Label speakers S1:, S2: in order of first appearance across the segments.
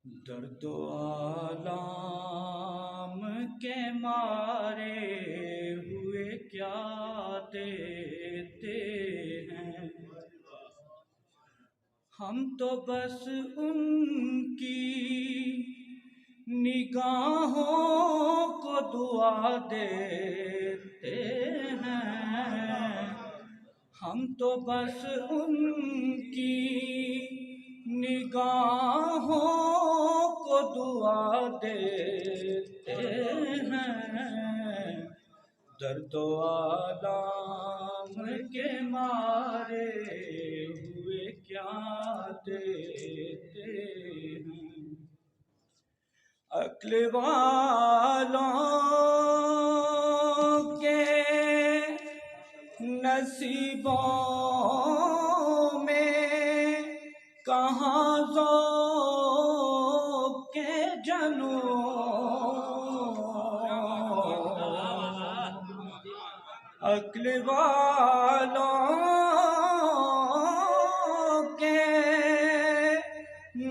S1: درد و آلام کے مارے ہوئے کیا دیتے ہیں، ہم تو بس ان کی نگاہوں کو دعا دیتے ہیں، ہم تو بس ان کی نگاہوں کو دعا دیتے ہیں، درد و آلام کے مارے ہوئے کیا دیتے ہیں، عقل والوں کے نصیبوں میں کہاں ذوق کے جنون، عقل والوں کے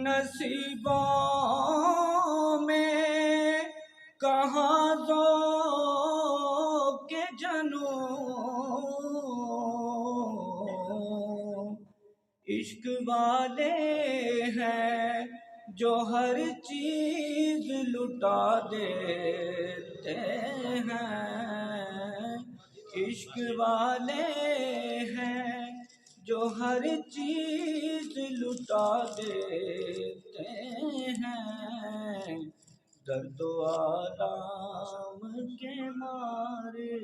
S1: نصیبوں میں کہاں ذوق کے جنون، عشق والے ہیں جو ہر چیز لٹا دیتے ہیں، عشق والے ہیں جو ہر چیز لٹا دیتے ہیں، درد و آلام کے مارے